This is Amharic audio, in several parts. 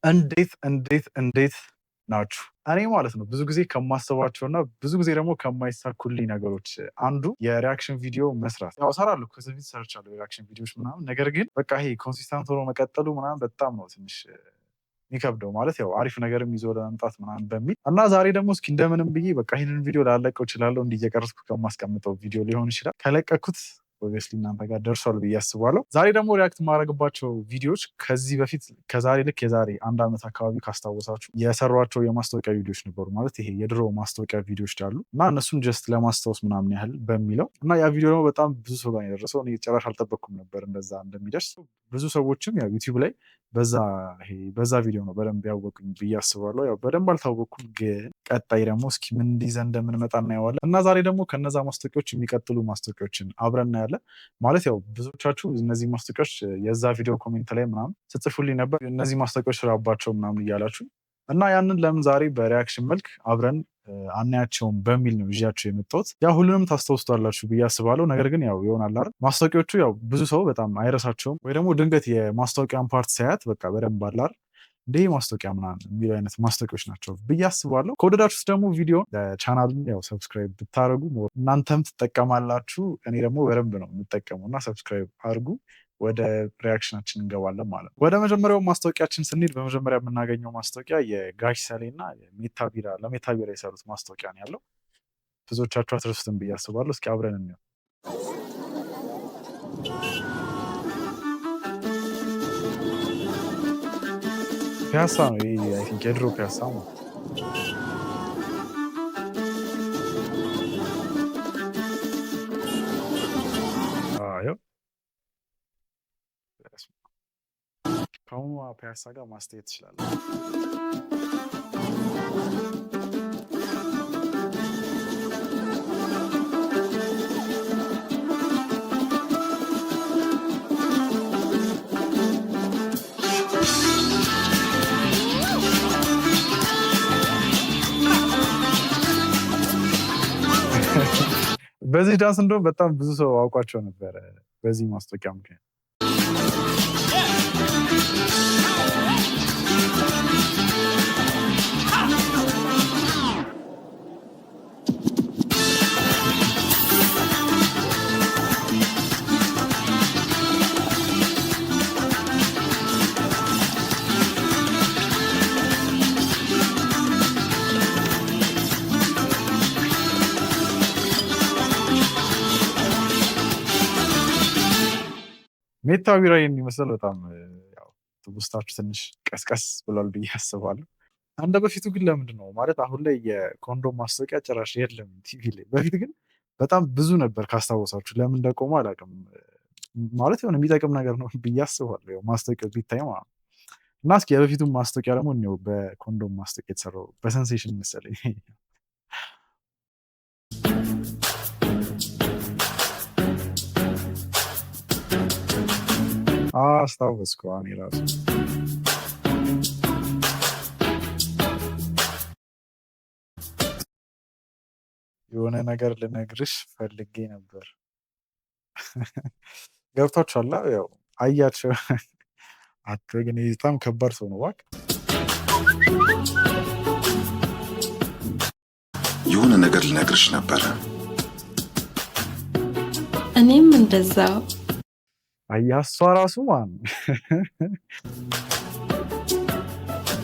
እንዴት ናችሁ? እኔ ማለት ነው ብዙ ጊዜ ከማስባቸውና ብዙ ጊዜ ደግሞ ከማይሳኩልኝ ነገሮች አንዱ የሪያክሽን ቪዲዮ መስራት። ያው እሰራለሁ፣ ከዚህ በፊት ሰርቻለሁ የሪያክሽን ቪዲዮዎች ምናምን። ነገር ግን በቃ ይሄ ኮንሲስታንት ሆኖ መቀጠሉ ምናምን በጣም ነው ትንሽ የሚከብደው። ማለት ያው አሪፍ ነገርም ይዞ ለመምጣት ምናምን በሚል እና ዛሬ ደግሞ እስኪ እንደምንም ብዬ በቃ ይህንን ቪዲዮ ላለቀው እችላለሁ። እንዲህ እየቀረጽኩ ከማስቀምጠው ቪዲዮ ሊሆን ይችላል። ከለቀኩት ኦብቪየስሊ እናንተ ጋር ደርሷል ብዬ አስባለሁ። ዛሬ ደግሞ ሪያክት የማደርግባቸው ቪዲዮዎች ከዚህ በፊት ከዛሬ ልክ የዛሬ አንድ ዓመት አካባቢ ካስታወሳችሁ የሰሯቸው የማስታወቂያ ቪዲዮዎች ነበሩ። ማለት ይሄ የድሮ ማስታወቂያ ቪዲዮዎች አሉ እና እነሱን ጀስት ለማስታወስ ምናምን ያህል በሚለው እና ያ ቪዲዮ ደግሞ በጣም ብዙ ሰው ጋር የደረሰው እኔ ጭራሽ አልጠበቅኩም ነበር እንደዛ እንደሚደርስ። ብዙ ሰዎችም ያው ዩቲዩብ ላይ በዛ ቪዲዮ ነው በደንብ ያወቁኝ ብዬ አስባለሁ። ያው በደንብ አልታወቅኩም፣ ግን ቀጣይ ደግሞ እስኪ ምን ይዘን እንደምንመጣ እናየዋለን እና ዛሬ ደግሞ ከነዛ ማስታወቂያዎች የሚቀጥሉ ማስታወቂያዎችን አብረን እናያለን። ማለት ያው ብዙዎቻችሁ እነዚህ ማስታወቂያዎች የዛ ቪዲዮ ኮሜንት ላይ ምናምን ስጽፉልኝ ነበር እነዚህ ማስታወቂያዎች ስራባቸው ምናምን እያላችሁ እና ያንን ለምን ዛሬ በሪያክሽን መልክ አብረን አናያቸውም በሚል ነው ይዣቸው የመጣሁት። ያው ሁሉንም ታስታውሱታላችሁ ብዬ አስባለሁ። ነገር ግን ያው ይሆናል አይደል ማስታወቂያዎቹ ያው ብዙ ሰው በጣም አይረሳቸውም፣ ወይ ደግሞ ድንገት የማስታወቂያን ፓርት ሳያት በቃ በደንብ አለ አይደል እንደ ማስታወቂያ ምናምን የሚሉ አይነት ማስታወቂያዎች ናቸው ብዬ አስባለሁ። ከወደዳችሁት ደግሞ ቪዲዮ ቻናሉን ያው ሰብስክራይብ ብታደርጉ እናንተም ትጠቀማላችሁ፣ እኔ ደግሞ በደንብ ነው የምጠቀመው እና ሰብስክራይብ አድርጉ። ወደ ሪያክሽናችን እንገባለን ማለት ነው። ወደ መጀመሪያው ማስታወቂያችን ስንሄድ በመጀመሪያ የምናገኘው ማስታወቂያ የጋሽ ሰሌ እና የሜታ ቢራ ለሜታ ቢራ የሰሩት ማስታወቂያ ነው ያለው። ብዙዎቻችሁ አትረሱትም ብዬ አስባለሁ። እስኪ አብረን እንየው። ፒያሳ ነው ይሄ፣ አይ ቲንክ የድሮ ፒያሳ ነው። አዎ ከአሁኑ ፒያሳ ጋር ማስተያየት ትችላለህ። በዚህ ዳንስ እንደውም በጣም ብዙ ሰው አውቋቸው ነበረ በዚህ ማስታወቂያ ምክንያት። ሜታ ቢራ የሚመስል በጣም ትውስታችሁ ትንሽ ቀስቀስ ብሏል ብዬ አስባለሁ። እንደ በፊቱ ግን ለምንድን ነው ማለት አሁን ላይ የኮንዶም ማስታወቂያ ጭራሽ የለም ቲቪ ላይ። በፊት ግን በጣም ብዙ ነበር ካስታወሳችሁ። ለምን እንደቆሙ አላውቅም። ማለት የሆነ የሚጠቅም ነገር ነው ብዬ አስባለሁ ያው ማስታወቂያው ቢታይ ማለት ነው። እና እስኪ የበፊቱን ማስታወቂያ ደግሞ እኔው በኮንዶም ማስታወቂያ የተሰራው በሴንሴሽን መሰለኝ። አስታወስኩ እኔ ራሱ የሆነ ነገር ልነግርሽ ፈልጌ ነበር። ገብቷችኋል? ያው አያቸው። አቶ ግን በጣም ከባድ ሰው ነው እባክህ። የሆነ ነገር ልነግርሽ ነበረ። እኔም እንደዛው። አያሷ ራሱ ማን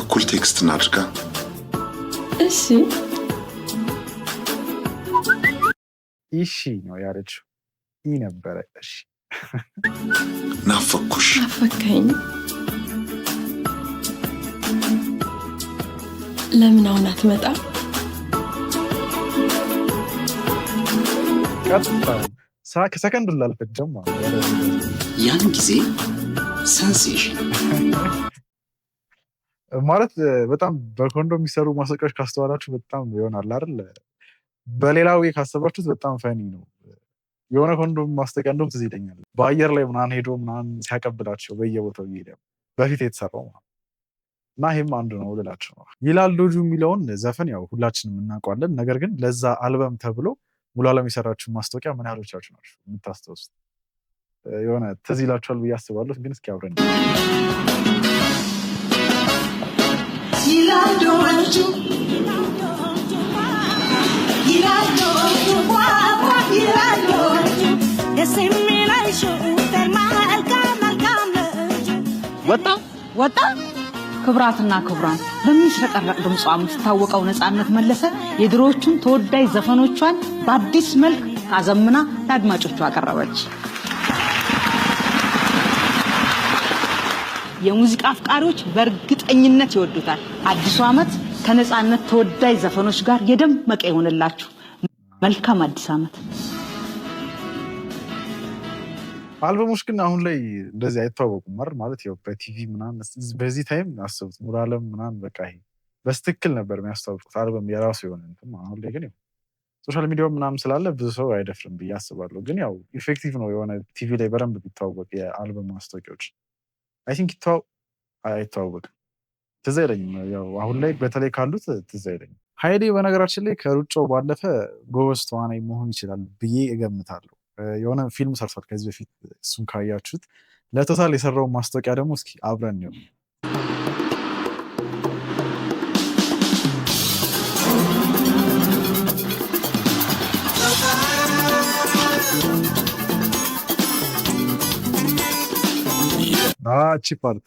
እኩል ቴክስት እናድርጋ። እሺ ነው ያለችው። ይህ ነበረ እሺ። ናፈኩሽ። ናፈከኝ። ለምን አሁን አትመጣም? ከሰከንድ ላልፈጀም ያን ጊዜ ሰንሴሽን ማለት በጣም በኮንዶም የሚሰሩ ማስታወቂያዎች ካስተዋላችሁ በጣም ይሆናል አይደል? በሌላው ካሰባችሁት በጣም ፈኒ ነው። የሆነ ኮንዶም ማስታወቂያ እንደውም ትዝ ይለኛል። በአየር ላይ ምናምን ሄዶ ምናምን ሲያቀብላቸው በየቦታው እየሄደ በፊት የተሰራው እና ይህም አንዱ ነው ልላቸው ነው። ይላል ዶጁ የሚለውን ዘፈን ያው ሁላችንም እናውቀዋለን። ነገር ግን ለዛ አልበም ተብሎ ሙሉ አለም የሰራችውን ማስታወቂያ ምን ያህሎቻችሁ ናችሁ የምታስታውሱት? የሆነ ትዝ ይላችኋል ብዬ አስባለሁ። ግን እስኪ አብረን ወጣ ክብራትና ክብራን በሚስረቀረቅ ድምጿ የምትታወቀው ነፃነት መለሰ የድሮዎቹን ተወዳጅ ዘፈኖቿን በአዲስ መልክ አዘምና ለአድማጮቿ አቀረበች። የሙዚቃ አፍቃሪዎች በእርግጠኝነት ይወዱታል። አዲሱ ዓመት ከነፃነት ተወዳጅ ዘፈኖች ጋር የደመቀ ይሆንላችሁ። መልካም አዲስ ዓመት። አልበሞች ግን አሁን ላይ እንደዚህ አይተዋወቁም ማለት ያው በቲቪ ምናምን በዚህ ታይም አስቡት ሙሉዓለም ምናምን በቃ ይሄ በስትክክል ነበር የሚያስተዋውቁት አልበም የራሱ የሆነ እንትን። አሁን ላይ ግን ያው ሶሻል ሚዲያው ምናምን ስላለ ብዙ ሰው አይደፍርም ብዬ አስባለሁ። ግን ያው ኢፌክቲቭ ነው የሆነ ቲቪ ላይ በደንብ ቢተዋወቅ የአልበም ማስታወቂያዎች አይ ቲንክ አይተዋወቅም። ትዝ አይለኝም ያው አሁን ላይ በተለይ ካሉት ትዝ አይለኝም። ሀይሌ በነገራችን ላይ ከሩጫው ባለፈ ጎበዝ ተዋናይ መሆን ይችላል ብዬ እገምታለሁ። የሆነ ፊልም ሰርቷል ከዚህ በፊት እሱን ካያችሁት ለቶታል የሰራውን ማስታወቂያ ደግሞ እስኪ አብረን ነው እቺ ፓርት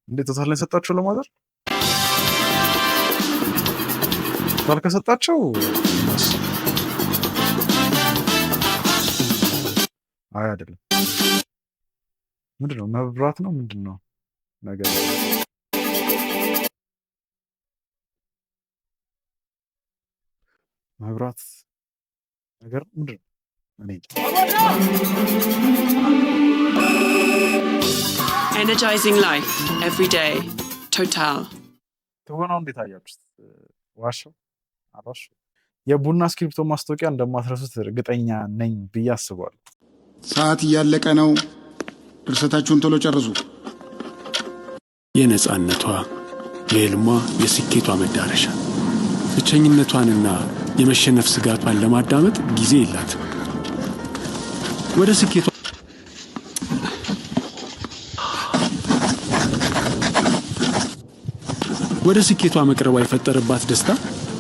እንዴት ቶታል ላይ ሰጣቸው ለማዘር ቶታል ከሰጣቸው አይ አይደለም ምንድነው መብራት ነው ምንድነው ነገር መብራት ነገር ምንድነው እኔ Energizing life every day. Total. ትወናው እንዴት አያችሁት? ዋሻው አባሽ የቡና ስክሪፕቶ ማስታወቂያ እንደማትረሱት እርግጠኛ ነኝ ብዬ አስባለሁ። ሰዓት እያለቀ ነው። ድርሰታችሁን ቶሎ ጨርሱ። የነጻነቷ የህልሟ የስኬቷ መዳረሻ ብቸኝነቷንና የመሸነፍ ስጋቷን ለማዳመጥ ጊዜ የላትም። ወደ ስኬቷ መቅረቧ የፈጠረባት ደስታ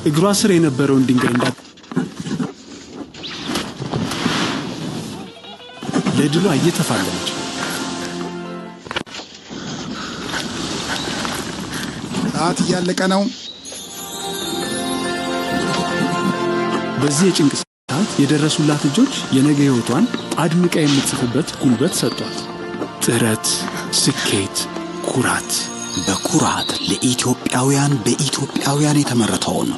እግሯ ስር የነበረውን ድንጋይ ለድሏ እየተፋለመች ሰዓት እያለቀ ነው። በዚህ የጭንቅ ሰዓት የደረሱላት እጆች የነገ ህይወቷን አድምቃ የምትጽፍበት ጉልበት ሰጧት። ጥረት፣ ስኬት፣ ኩራት በኩራት ለኢትዮጵያውያን በኢትዮጵያውያን የተመረተውን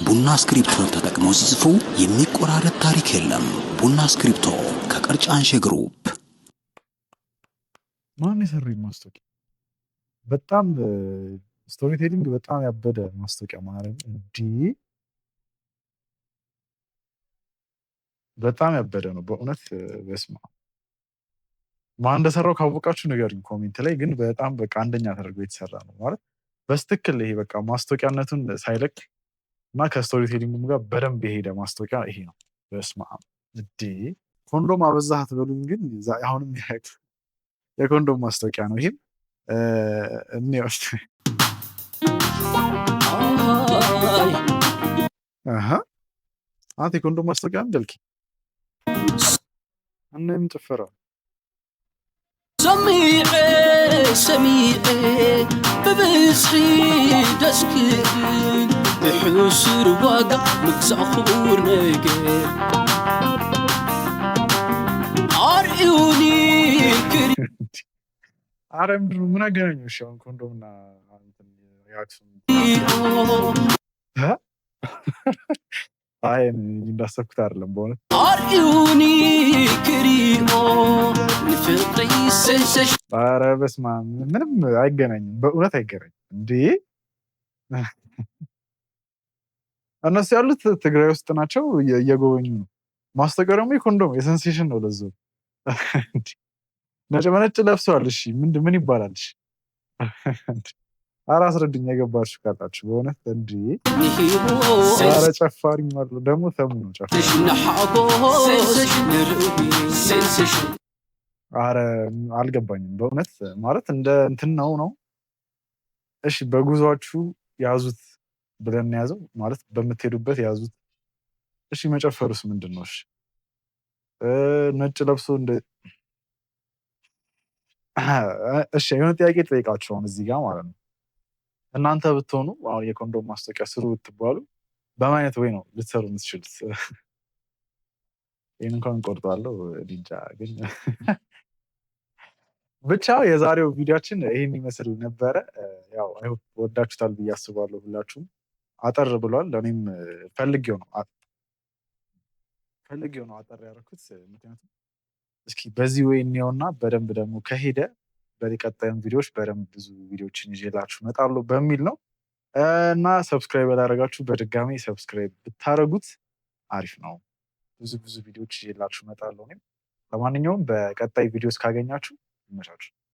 ቡና ስክሪፕቶን ተጠቅመው ሲጽፉ የሚቆራረጥ ታሪክ የለም። ቡና ስክሪፕቶ ከቀርጫንሼ ግሩፕ። ማን የሰራው ማስታወቂያ? በጣም ስቶሪ ቴሊንግ በጣም ያበደ ማስታወቂያ ማለት እንዴ! በጣም ያበደ ነው በእውነት በስማ ማን እንደሰራው ካወቃችሁ ንገሩኝ ኮሜንት ላይ። ግን በጣም በቃ አንደኛ ተደርጎ የተሰራ ነው ማለት በስትክክል ይሄ በቃ ማስታወቂያነቱን ሳይለቅ እና ከስቶሪ ቴሊንጉም ጋር በደንብ የሄደ ማስታወቂያ ይሄ ነው። በስመ አብ እንዴ! ኮንዶም አበዛህ አትበሉኝ። ግን አሁንም የኮንዶም ማስታወቂያ ነው ይሄም እንየውስ። አንተ የኮንዶም ማስታወቂያ እንደልኪ እና ምን ጭፈራ سميعي ببصري دسكين بحسر واقع مكسخور نقر عرقوني كري عرم من أجنبي شو كوندومنا يعرفون ها አይ እንዳሰብኩት አይደለም በእውነት عرقوني كريمو نفطي سنسش ኧረ በስመ አብ ምንም አይገናኝም በእውነት አይገናኝም እንዴ እነሱ ያሉት ትግራይ ውስጥ ናቸው፣ እየጎበኙ ነው። ማስታወቂያው ደግሞ የኮንዶም የሴንሴሽን ነው። ለዛው ነጭ በነጭ ለብሰዋል። እሺ ምን ይባላል? እሺ ኧረ አስረዱኝ የገባችሁ ካላችሁ በእውነት እንዴ። ኧረ ጨፋሪ ማለት ደግሞ ተሙ ነው ጨፋሪ። ኧረ አልገባኝም በእውነት ማለት እንደ እንትን ነው። እሺ በጉዟችሁ ያዙት ብለን ያዘው ማለት በምትሄዱበት ያዙት። እሺ መጨፈሩስ ምንድን ነው? እሺ ነጭ ለብሶ እንደ እሺ የሆነ ጥያቄ ጠይቃችሁ አሁን እዚህ ጋር ማለት ነው። እናንተ ብትሆኑ አሁን የኮንዶም ማስታወቂያ ስሩ ብትባሉ በምን አይነት ወይ ነው ልትሰሩ የምትችሉት? ይህን እንኳን ቆርጣለሁ እንጃ። ግን ብቻ የዛሬው ቪዲዮችን ይህን ይመስል ነበረ። ያው አይሆፕ ወዳችሁታል ብዬ አስባለሁ። ሁላችሁም አጠር ብሏል። እኔም ፈልጌው ነው አጠር ያደረኩት። ምክንያቱም እስኪ በዚህ ወይ እንየውና በደንብ ደግሞ ከሄደ በቀጣዩም ቪዲዮዎች በደንብ ብዙ ቪዲዮችን ይዤላችሁ እመጣለሁ በሚል ነው። እና ሰብስክራይብ ያላደረጋችሁ በድጋሚ ሰብስክራይብ ብታደርጉት አሪፍ ነው። ብዙ ቪዲዮዎች ይዤላችሁ እመጣለሁ። እኔም ለማንኛውም በቀጣይ ቪዲዮስ ካገኛችሁ ይመቻችሁ።